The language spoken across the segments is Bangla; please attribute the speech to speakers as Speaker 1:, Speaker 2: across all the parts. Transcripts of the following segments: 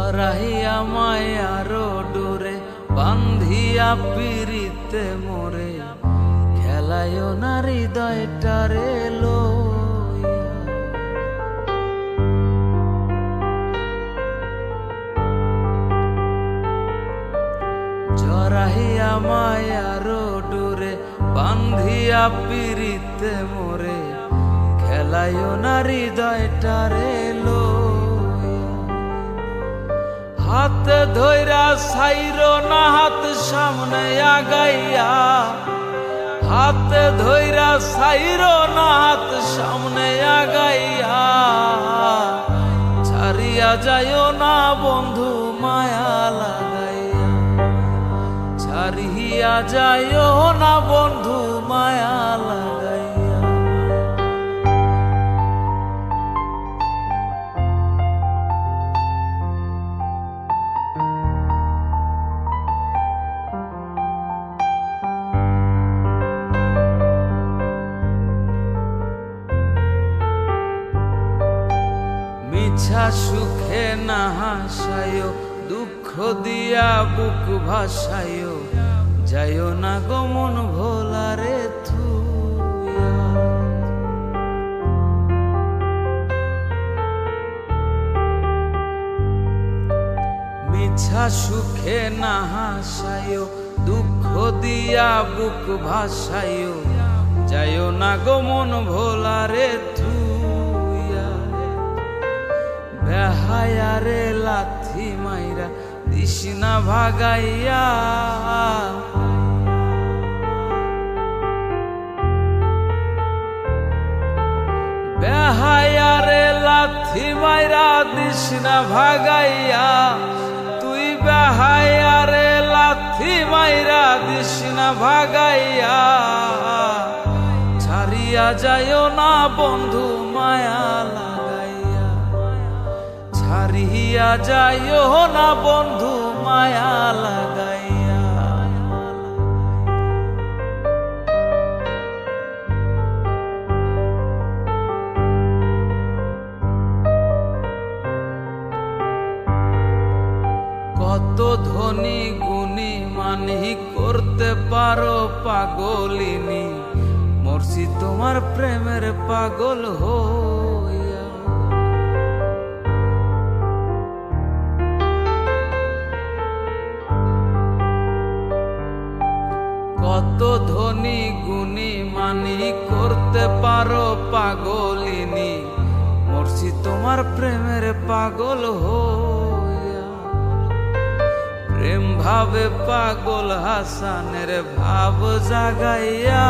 Speaker 1: জড়াইয়া মায়ার ডোরে বান্ধিয়া পিরিতে মোরে খেলায় না হৃদয়টারে লইয়া। জড়াইয়া মায়ার ডোরে বান্ধিয়া পিরিতে মোরে খেলায় না হৃদয়টারে লইয়া। হাত ধইরা সাইরো না হাত সামনে আগাইয়া, হাত ধইরা সাইরো না হাত সামনে আগাইয়া। ছাড়িয়া যাইও না বন্ধু মায়া লাগাইয়া, ছাড়িয়া যাইও না বন্ধু মায়া লাগাইয়া। মিছা সুখে না হাসায়, দুঃখ দিয়া বুক ভাসায়। যাইও না গমন ভোলারে থুইয়া। মিছা সুখে না হাসায়, দুঃখ দিয়া বুক ভাসায়। যাইও না গমন ভোলারে থুইয়া। বেহায়ারে লাথি মাইরা দিশনা ভাগাইয়া, বেহায়ারে লাথি মাইরা দিশনা ভাগাইয়া। তুই বেহায়ারে লাথি মাইরা দিশনা ভাগাইয়া। ছাড়িয়া যাইও না বন্ধু মায়া লাগাইয়া, ছাড়িয়া যাইও না বন্ধু মায়া লাগাইয়া। কত ধনী গুণী মানি করতে পারো পাগলিনী, মরছি তোমার প্রেমের পাগল হইয়া। কত ধনী গুণী মানি করতে পারো পাগলিনী, মরছি তোমার প্রেমের পাগল হইয়া। প্রেম ভাবে পাগল হাসানের ভাব জাগাইয়া।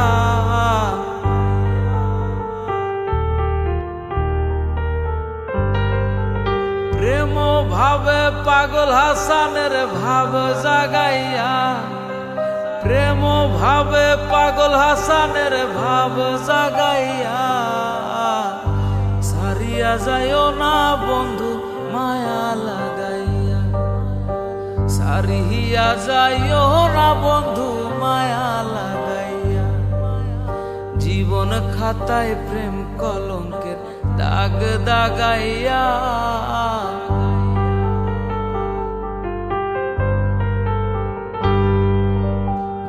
Speaker 1: প্রেম ভাবে পাগল হাসানের ভাব জাগাইয়া। প্রেম ভাবে পাগল হাসানের ভাব জাগাইয়া। ছাড়িয়া যাইও না বন্ধু মায়া লাগাইয়া, ছাড়িয়া যাইও না বন্ধু মায়া লাগাইয়া। জীবন খাতায় প্রেম কলঙ্কের দাগ দাগাইয়া।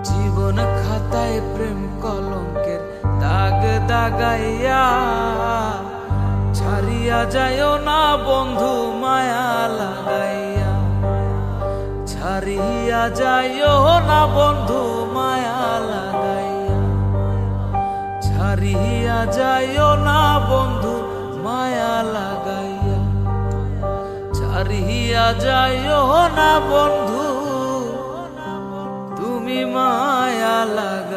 Speaker 1: জীবন খাতায় প্রেম কলঙ্কের দাগ দাগাইয়া। ছাড়িয়া যাইও না বন্ধু মায়া লাগাইয়া, ছাড়িয়া যাইও না বন্ধু মায়া লাগাইয়া। ছাড়িয়া যাইও না বন্ধু মায়া লাগাইয়া, ছাড়িয়া যাইও না বন্ধু তুমি মায়া লাগাইয়া।